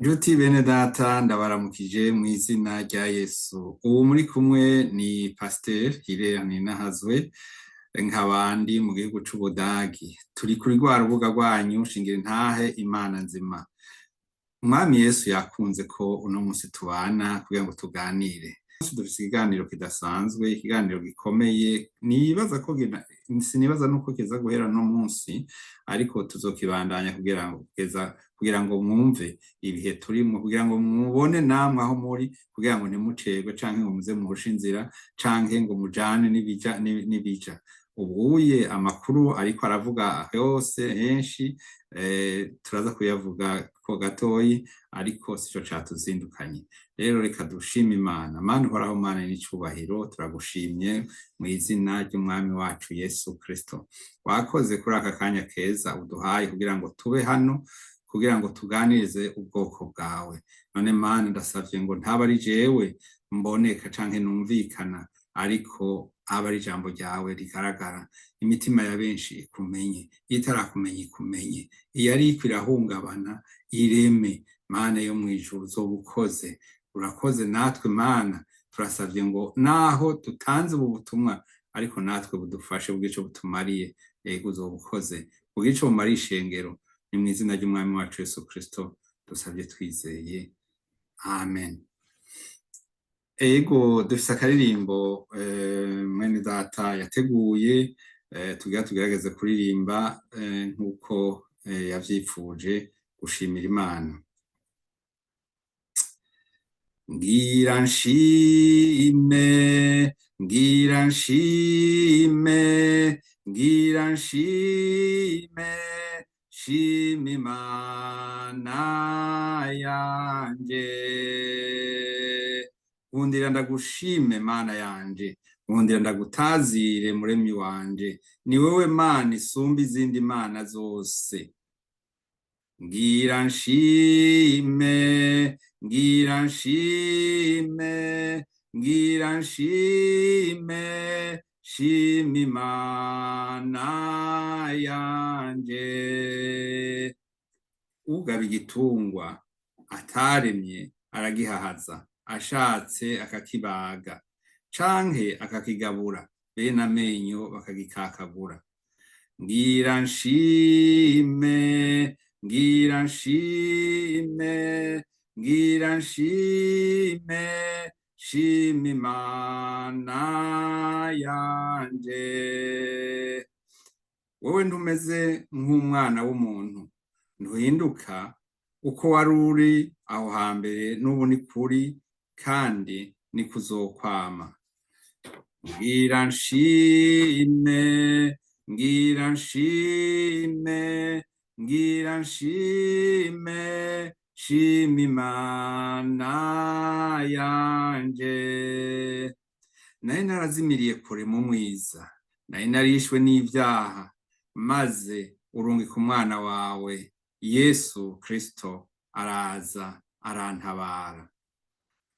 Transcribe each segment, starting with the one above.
Njuti bene data ndabaramukije mu izina rya Yesu. Ubu muri kumwe ni Pasteur Hilaire Ninahazwe nk'abandi mu gihugu c'Ubudagi. Turi kuri rwa rubuga rwanyu shingira intahe Imana nzima. Umwami Yesu yakunze ko uno musi tubana kugira ngo tuganire. Dufise ikiganiro kidasanzwe, ikiganiro gikomeye, sinibaza nuko kiza guhera no munsi, ariko tuzokibandanya kugira ngo mwumve ibihe turimwo, kugira ngo mubone namwe aho muri, kugira ngo ntimucerwe canke ngo muze muhushe inzira, canke ngo mujane n'ibija. Ubuye amakuru ariko aravuga yose henshi, turaza kuyavuga ko gatoyi, ariko sico catuzindukanye. Rero reka dushime Imana. Mana uhoraho, Mana n'icubahiro, turagushimye mu izina ry'umwami wacu Yesu Kristo. Wakoze kuri aka kanya keza uduhaye kugira ngo tube hano, kugira ngo tuganirize ubwoko bwawe. None Mana ndasavye ngo ntaba ari jewe mboneka canke numvikana, ariko aba ari ijambo ryawe rigaragara, imitima ya benshi ikumenye, itarakumenya ikumenye, iyo ariko irahungabana ireme. Mana yo mwijuru uzoba ukoze, urakoze natwe Mana, turasavye ngo naho tutanze ubu butumwa, ariko natwe budufashe bw'ico butumariye, ego uzoba ukoze bw'ico bumariye ishengero. Ni mu izina ry'umwami wacu Yesu Kristo dusavye twizeye, amen. Ego dufise akaririmbo mwene data yateguye, tugerageze kuririmba nk'uko yavyipfuje, gushimira Imana. Ngira nshime, ngira nshime, ngira nshime, shima Imana yanje. Nkundira ndagushime Mana yanje, nkundira ndagutazire muremyi wanje, ni wewe Mana isumba izindi mana zose. Ngira nshime, ngira nshime, ngira nshime, shima Imana yanje. Ugaba igitungwa ataremye aragihahaza, ashatse akakibaga canke akakigabura, bene amenyo bakagikakagura. Ngira nshime, ngira nshime, ngira nshime, shima Imana yanje. Wowe ntumeze nk'umwana w'umuntu, ntuhinduka uko wari uri aho hambere, n'ubu ni kuri kandi ni kuzokwama. Ngira nshime, ngira nshime, ngira nshime, shima Imana yanje. Nari narazimiriye kure mu mwiza, nari narishwe n'ivyaha, maze urungika umwana wawe Yesu Kristo araza arantabara.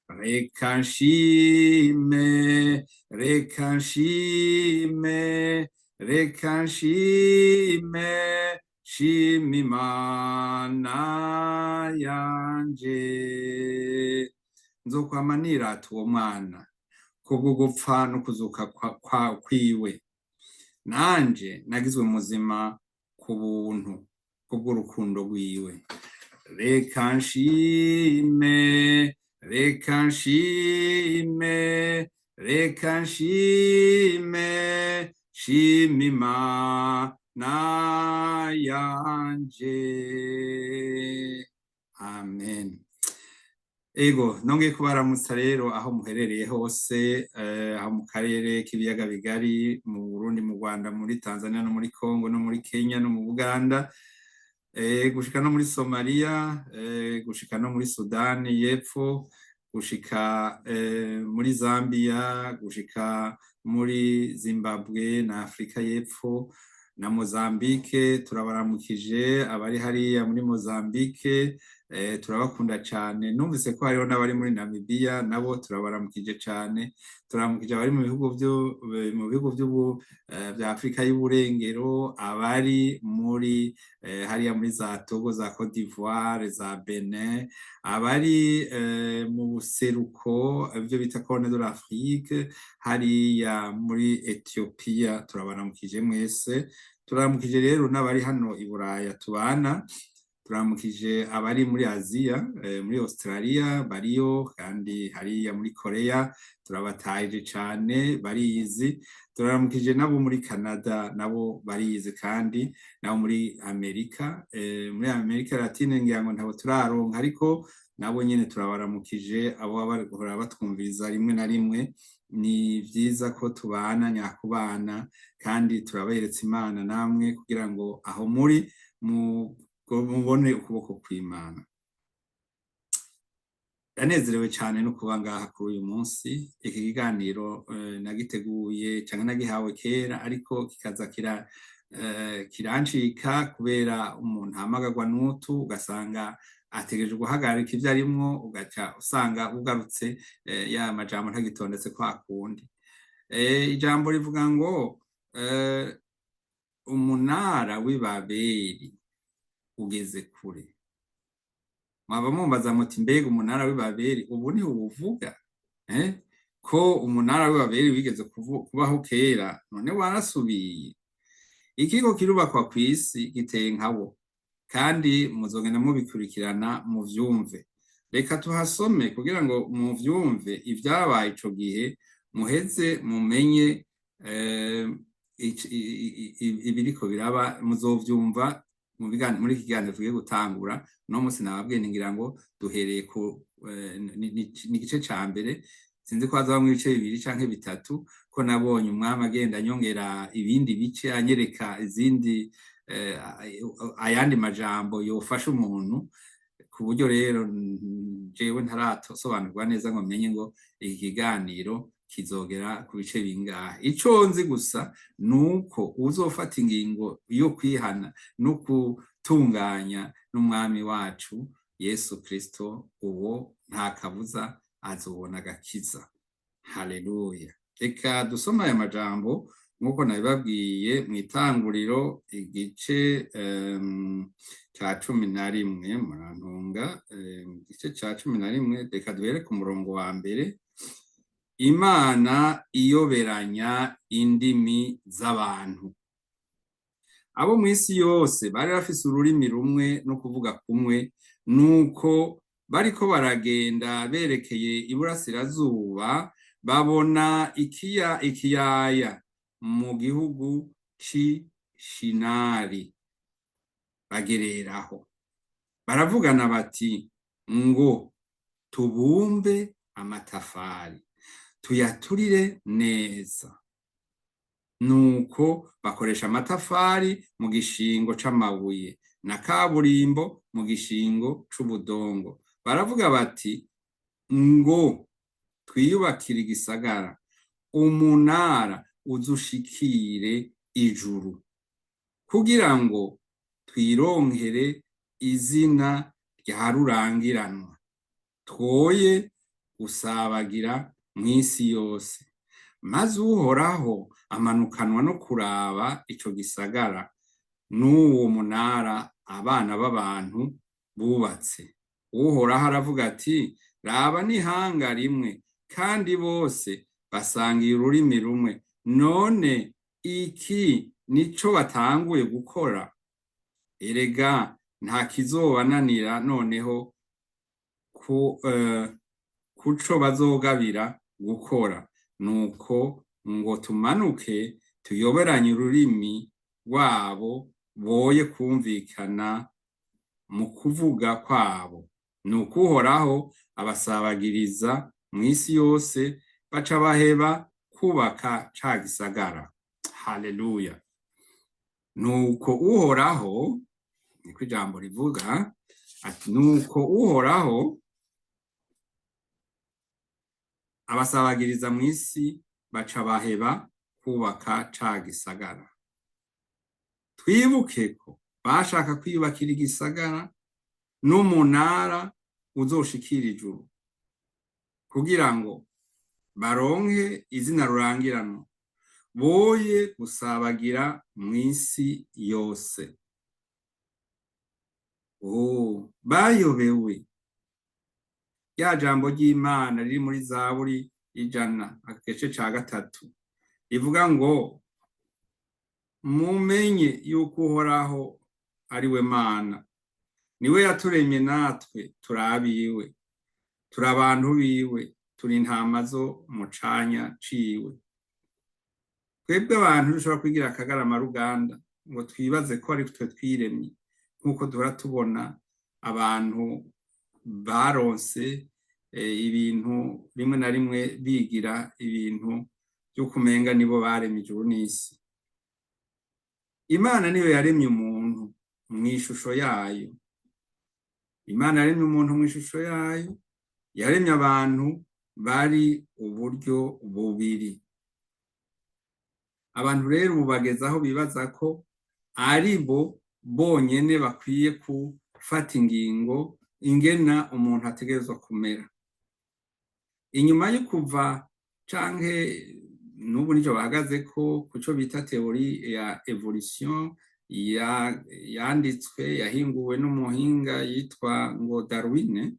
Reka nshime, reka nshime, reka nshime, shima Imana yanje. Nzokwama nirata uwo mwana kubwo gupfa no kuzuka kwiwe. Nanje nagizwe muzima ku buntu kubw'urukundo rwiwe. Reka nshime, reka nshime, reka nshime, shima Imana yanje. Amen. Ego nongeye kubaramutsa rero aho muherereye hose, aho mu karere k'ibiyaga bigari, mu Burundi, mu Rwanda, muri Tanzania no muri Congo no muri Kenya no mu Buganda, gushika no muri Somalia, gushika no muri Sudani y'Epfo, gushika muri Zambia, gushika muri Zimbabwe na Afrika y'Epfo na Mozambique. Turabaramukije abari hariya muri Mozambique, turabakunda cane. Numvise ko hariho n'abari muri Namibia, nabo turabaramukije cane. Turamukije abari mu bihugu vya Afrika y'uburengero, abari muri hariya muri za Togo, za Cote d'Ivoire, za Benin, abari mu buseruko ivyo bita Corne de l'Afrique, hariya muri Ethiopia, turabaramukije mwese. Turamukije rero n'abari hano i Buraya tubana, turamukije abari muri Aziya, muri Australia bariyo, kandi hariya muri Korea turabataje cane, barizi. Turamukije nabo muri Canada, nabo barizi, kandi nabo muri Amerika Latine ngira ngo ntabo turaronka, ariko nabo nyene turabaramukije, abo bahora batwumviriza rimwe na rimwe. Ni vyiza ko tubana nyakubana, kandi turaberetse Imana namwe kugira ngo aho muri mubone ukuboko kw'Imana. Yanezerewe cyane no kuba ngaha kuri uyu munsi. Iki kiganiro nagiteguye cyangwa nagihawe kera, ariko kikaza kirancika kubera umuntu ahamagarwa n'utu, ugasanga ategereje guhagarika ivyo arimwo, ugaca usanga ugarutse ya majambo ntagitondetse kwa kundi. Ijambo rivuga ngo umunara w'i Babeli ugeze kure. Mwaba mumbaza muti mbega umunara w'i Babeli ubu ni ubuvuga? Ko umunara w'i Babeli wigeze kubaho kera, none warasubiye. Ikigo kirubakwa kw'isi giteye nkabo, kandi muzogenda mubikurikirana muvyumve. Reka tuhasome kugira ngo muvyumve ivyabaye ico gihe, muheze mumenye ibiriko biraba, muzovyumva muri iki kiganiro tugiye gutangura. No musi nababwiye ngira ngo duhereye ku n'igice ca mbere, sinzi ko hazabamwo ibice bibiri canke bitatu, ko nabonye umwami agenda anyongera ibindi bice, anyereka izindi ayandi majambo yofasha umuntu, ku buryo rero jewe ntarasobanurwa neza ngo menye ngo iki kiganiro kizogera ku bice bingahe. Ico nzi gusa nuko uzofata ingingo yo kwihana no gutunganya n'umwami wacu Yesu Kristo, uwo nta kabuza azobona agakiza. Haleluya. Reka dusome aya majambo nkuko nabibabwiye mw'itanguriro igice ca 11, murantunga, igice ca 11. Reka duhere ku murongo wa mbere. Imana iyoberanya indimi z'abantu. Abo mw'isi yose bari bafise ururimi rumwe no kuvuga kumwe, nuko bariko baragenda berekeye iburasirazuba, babona ikiyaya mu gihugu c'i Shinari. Bagereraho baravugana bati, ngo tubumbe amatafari tuyaturire neza. Nuko bakoresha amatafari mu gishingo c'amabuye, na kaburimbo mu gishingo c'ubudongo. Baravuga bati, ngo twiyubakire igisagara, umunara uzushikire ijuru, kugira ngo twironkere izina rya rurangiranwa, twoye gusabagira mw'isi yose. Maze Uhoraho amanukanwa no kuraba ico gisagara n'uwo munara abana b'abantu bubatse. Uhoraho aravuga ati, raba n'ihanga rimwe, kandi bose basangiye ururimi rumwe. None iki nico batanguye gukora? Erega nta kizobananira noneho kuco bazogabira gukora. Nuko ngo tumanuke tuyoberanye ururimi rwabo, boye kumvikana mu kuvuga kwabo. Nuko Uhoraho abasabagiriza mw'isi yose, baca baheba kubaka ca gisagara. Haleluya. Nuko Uhoraho, niko ijambo rivuga, ati nuko Uhoraho abasabagiriza mw'isi, baca baheba kubaka ca gisagara. Twibuke ko bashaka kwiyubakira igisagara, n'umunara uzoshikira ijuru kugira ngo baronke izina rurangiranwa boye gusabagira mw'isi yose. Bayobewe rya jambo ry'Imana riri muri Zaburi 100:3 rivuga ngo mumenye yuko Uhoraho ari we Mana, niwe yaturemye natwe turabiwe, turi abantu biwe, turi intama zo mu canya ciwe. Twebwe abantu dushobora kwigira akagarama ruganda ngo twibaze ko ari twe twiremye, nk'uko duhora tubona abantu baronse ibintu rimwe na rimwe bigira ibintu byo kumenga nibo baremye ijuru n'isi. Imana niyo yaremye umuntu mw'ishusho yayo. Imana yaremye umuntu mw'ishusho yayo, yaremye abantu bari uburyo bubiri. Abantu rero ubu bageze aho bibaza ko ari bo bonyene bakwiye gufata ingingo ingena umuntu ategerezwa kumera. Inyuma yo kuva canke n'ubu nico bahagaze ko kuco bita teori ya evolution yanditswe yahinguwe n'umuhinga yitwa ngo Darwin,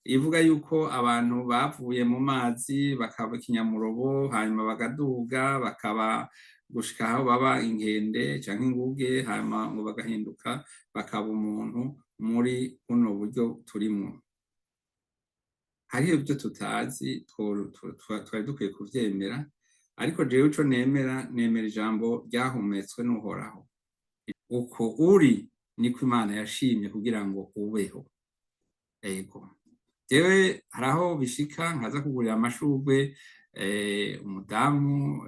ivuga yuko abantu bavuye mu mazi bakaba ikinyamurobo hanyuma bagaduga bakaba gushika aho baba inkende canke inguge hanyuma ngo bagahinduka bakaba umuntu muri buno buryo turimwo. Hariho ibyo tutazi twari dukwiye kuvyemera, ariko jewe ico nemera ijambo ryahumetswe n'Uhoraho. Uko uri niko Imana yashimye kugira ngo ubeho. Ego jewe haraho bishika nkaza kugurira amashurwe umudamu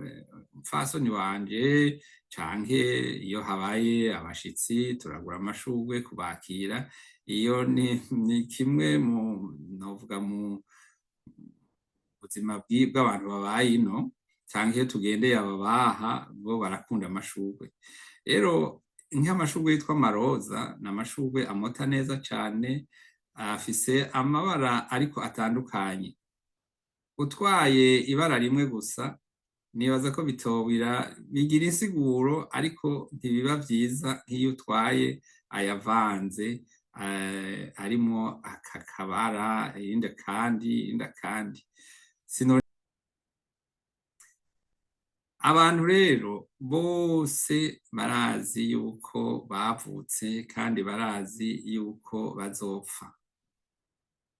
umfasoni wanje canke iyo habaye abashitsi turagura amashurwe kubakira. Iyo ni kimwe mu novuga mu buzima bw'abantu babaye ino, canke iyo tugendeye ababaha bo barakunda amashurwe. Rero nk'amashurwe yitwa amaroza ni amashurwe amota neza cane, afise amabara ariko atandukanye. Utwaye ibara rimwe gusa nibaza ko bitobira bigira insiguro, ariko ntibiba vyiza nk'iyo utwaye ayavanze arimwo aka kabara irindi kandi. Abantu rero bose barazi yuko bavutse kandi barazi yuko bazopfa.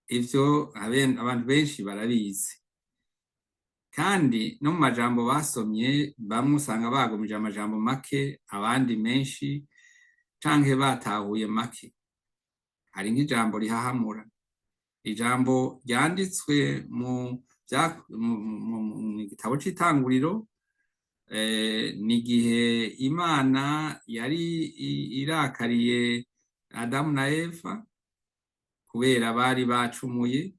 Ivyo abantu benshi barabizi, kandi no mu majambo basomye bamwe usanga bagumije amajambo make abandi menshi canke batahuye make. Hari nk'ijambo rihahamura, ijambo ryanditswe mu gitabo c'Itanguriro, ni igihe Imana yari irakariye Adamu na Eva kubera bari bacumuye.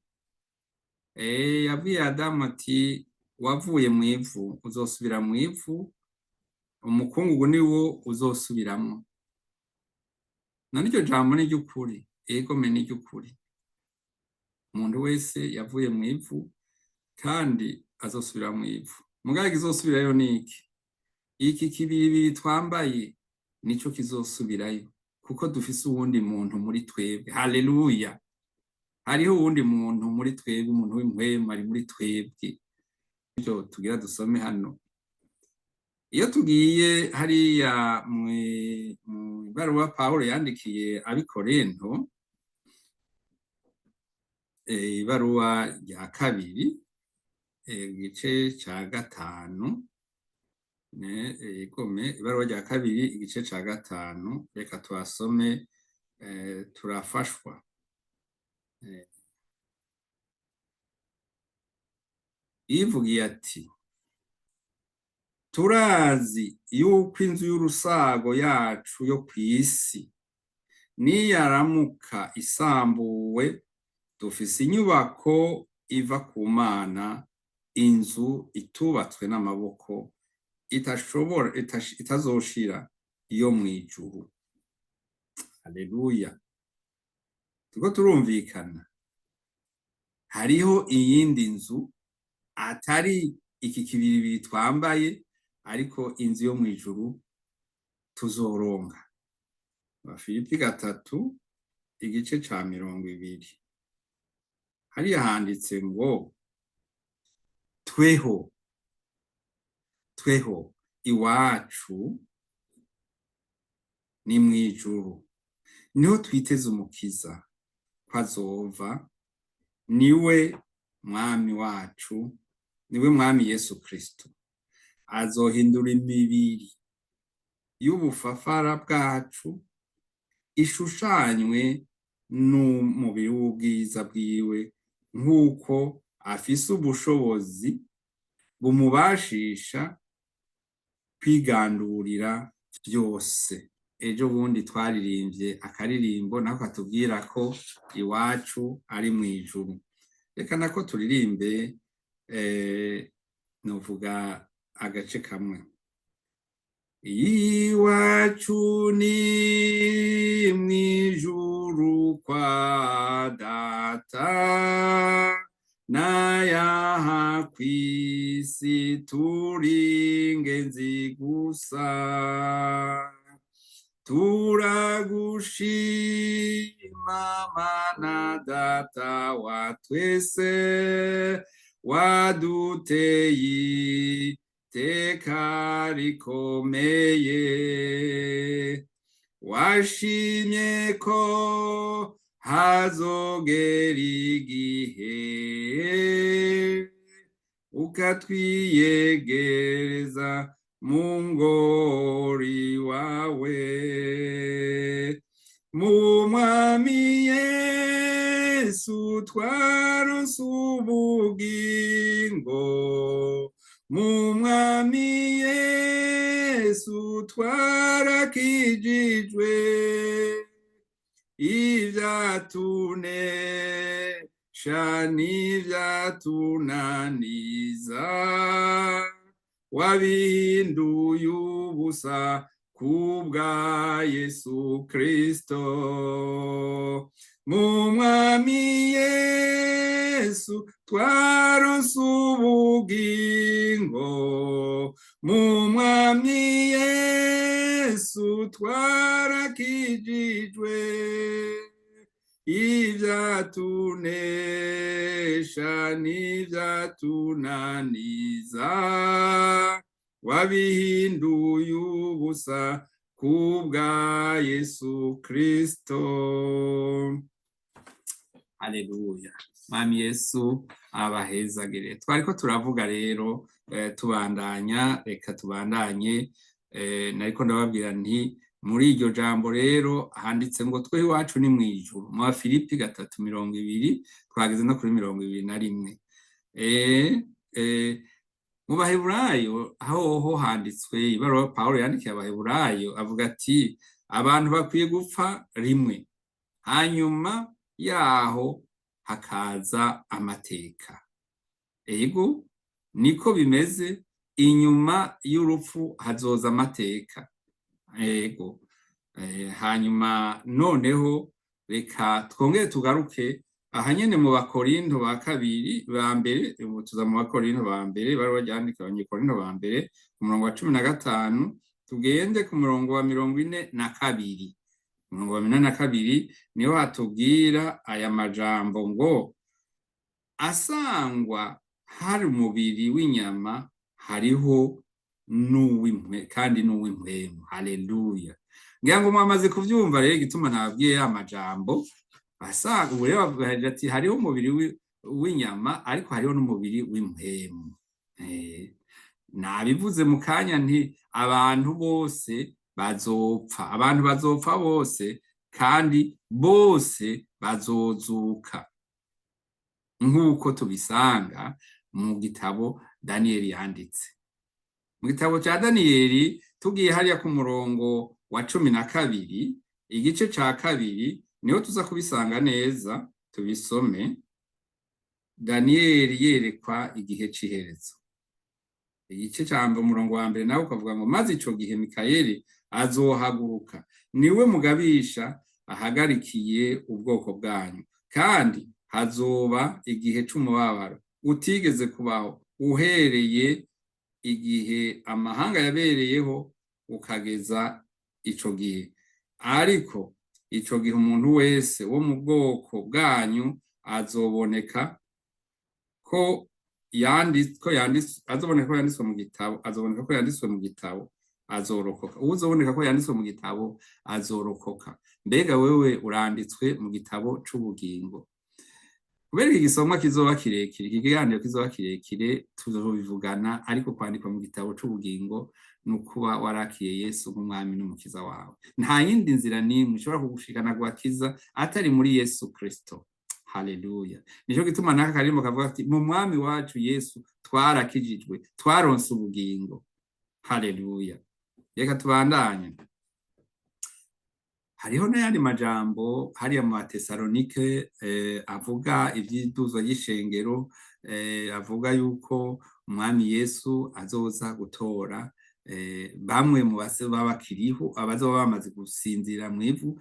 Yabwiye Adamu ati wavuye mw'ivu uzosubira mw'ivu, umukungugu niwo uzosubiramwo. None iryo jambo ni iry'ukuri, egome ni iry'ukuri. Umuntu wese yavuye mw'ivu kandi azosubira mw'ivu. Mugabo kizosubirayo ni iki? Iki kibiri twambaye nico kizosubirayo, kuko dufise uwundi muntu muri twebwe. Haleluya! Hariho uwundi muntu muri twebwe, umuntu w'impwemu ari muri twebwe. Ivyo tugira dusome hano. Iyo tugiye hariya mu ibaruwa Pawulo yandikiye ab'Ikorinto, ibaruwa rya kabiri igice ca 5, ibaruwa rya kabiri igice ca 5, reka tuhasome turafashwa. Ivugiye ati turazi yuko inzu y'urusago yacu yo kw'isi niyaramuka isambuwe dufise inyubako iva ku Mana, inzu itubatswe n'amaboko itazoshira iyo mw'ijuru. Haleluya! turiko turumvikana. Hariho iyindi nzu atari iki kibiribiri twambaye, ariko inzu yo mw'ijuru tuzoronka. Abafilipi 3 igice ca 20. Hariya handitse ngo tweho iwacu ni mw'ijuru, niho twiteze umukiza ko azova, niwe mwami wacu, niwe mwami Yesu Kristo. Azohindura imibiri y'ubufafara bwacu ishushanywe n'umubiri w'ubwiza bwiwe, nk'uko afise ubushobozi bumubashisha kwigandurira vyose. Ejo bundi twaririmbye akaririmbo nako katubwira ko iwacu ari mw'ijuru. Reka nako turirimbe novuga agace kamwe. Iwacu ni mw'ijuru kwa Data, nayaha kw'isi turi ingenzi gusa. Turagushima Mana Data wa twese, waduteye iteka rikomeye. Washimye ko hazogera igihe ukatwiyegereza mu ngori wawe. Mu mwami Yesu twaronse ubugingo, mu mwami Yesu twarakijijwe. Ivyatunesha n'ivyatunaniza wabihinduye ubusa kubwa Yesu Kristo. Mu mwami Yesu twaronse ubugingo, mu mwami Yesu twarakijijwe. Ivyatunesha n'ivyatunaniza wabihinduye ubusa kubwa Yesu Kristo. Haleluya. Mwami Yesu abahezagire. Twariko turavuga rero tubandanya, reka tubandanye. Nariko ndababwira nti muri iryo jambo rero handitse ngo twe iwacu ni mw'ijuru, mu Bafilipi 3:20 twageze no kuri 21. Mu Baheburayo aho handitswe ibaruwa Pawulo yandikiye Abaheburayo, avuga ati abantu bakwiye gupfa rimwe, hanyuma yaho hakaza amateka. Ego niko bimeze, inyuma y'urupfu hazoza amateka. Ego hanyuma noneho reka twongere tugaruke ahanyene mu Bakorinto ba kabiri ba mbere. Tuza mu Bakorinto ba mbere, bari bajyandika Abanyekorinto ba mbere ku murongo wa 15, tugende ku murongo wa 42. Umurongo wa 42 niho hatubwira aya majambo ngo asangwa hari umubiri w'inyama, hariho n'uw'impwemu kandi n'uw'impwemu. Haleluya. Ngira ngo mwamaze kuvyumva rero igituma nababwiye ya majambo. Asanga ubu rero bavuga ati hariho umubiri w'inyama, ariko hariho n'umubiri w'impwemu. Nabivuze mu kanya nti abantu bose bazopfa, abantu bazopfa bose, kandi bose bazozuka, nk'uko tubisanga mu gitabo Daniyeli yanditse. Mu gitabo ca Daniyeli tugiye hariya ku murongo wa 12 igice ca 2 niho tuza kubisanga neza. Tubisome. Daniyeli yerekwa igihe c'iherezo. Igice ca mbere umurongo wa mbere nawe ukavuga ngo maze ico gihe Mikayeli azohaguruka, niwe mugabisha ahagarikiye ubwoko bwanyu, kandi hazoba igihe c'umubabaro utigeze kubaho uhereye igihe amahanga yabereyeho ukageza ico gihe. Ariko ico gihe umuntu wese wo mu bwoko bwanyu azoboneka ko yanditswe mu gitabo, azorokoka. Uzoboneka ko yanditswe mu gitabo azorokoka. Mbega wewe uranditswe mu gitabo c'ubugingo? Kubera iki gisomwa kizoba kirekire, iki kiganiro kizoba kirekire, tuzobivugana, ariko kwandikwa mu gitabo c'ubugingo nukuba warakiye Yesu nk'umwami n'umukiza wawe. Nta yindi nzira n'imwe ishobora kugushikana gukiza atari muri Yesu Kristo. Haleluya. Nico gituma naka karimbo kavuga ati mu mwami wacu Yesu twarakijijwe, twaronse ubugingo. Haleluya. Reka tubandanye. Hariho n'ayandi majambo hariya mu Batesalonike avuga ivy'iduzwa ry'ishengero, avuga yuko umwami Yesu azoza gutora bamwe mu bazoba bakiriho, abazoba bamaze gusinzira mw'ivu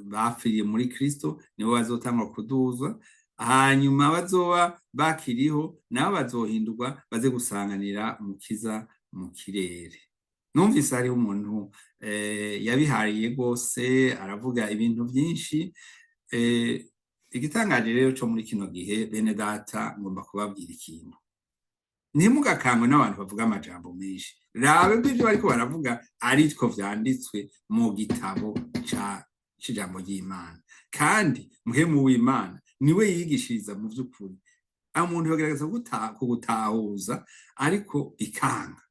bapfiriye muri Kristo, nibo bazotangwa kuduzwa, hanyuma bazoba bakiriho nabo bazohindurwa baze gusanganira umukiza mu kirere. Numvise hariho umuntu yabihariye rwose, aravuga ibintu vyinshi. Igitangaje rero co muri kino gihe, bene data, ngomba kubabwira ikintu. Ntimugakangwe n'abantu bavuga amajambo menshi. Rabe bw'ivyo bariko baravuga aritwo vyanditswe mu gitabo c'ijambo ry'Imana, kandi muhemu w'Imana niwe yigishiriza mu vy'ukuri. Umuntu yogerageza kugutahuza ariko bikanga.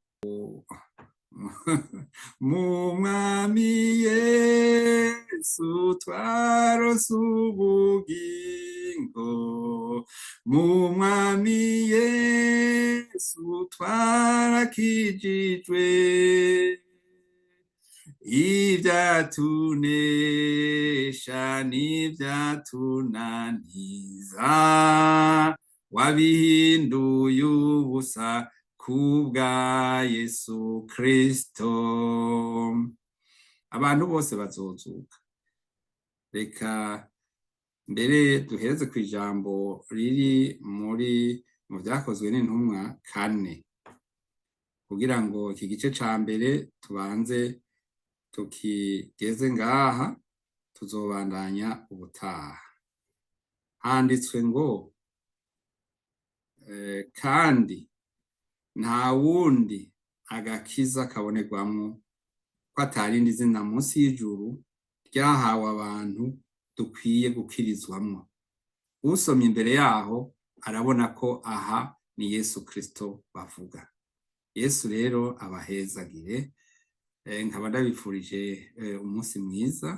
Mu mwami Yesu twaronse ubugingo, mu mwami Yesu twarakijijwe, ivyatunesha n'ivyatunaniza wabihinduye ubusa kubwa Yesu Kristo. Abantu bose bazozuka. Reka mbere duhereze kw'ijambo riri mu vyakozwe n'intumwa 4, kugira ngo iki gice ca mbere tubanze tukigeze ngaha, tuzobandanya ubutaha. Handitswe ngo kandi nta wundi agakiza kabonerwamwo ko atarindi zina munsi y'ijuru ryahawe abantu dukwiye gukirizwamwo. Usomye imbere yaho arabona ko aha ni Yesu Kristo bavuga. Yesu rero abahezagire, nkaba ndabifurije umunsi mwiza,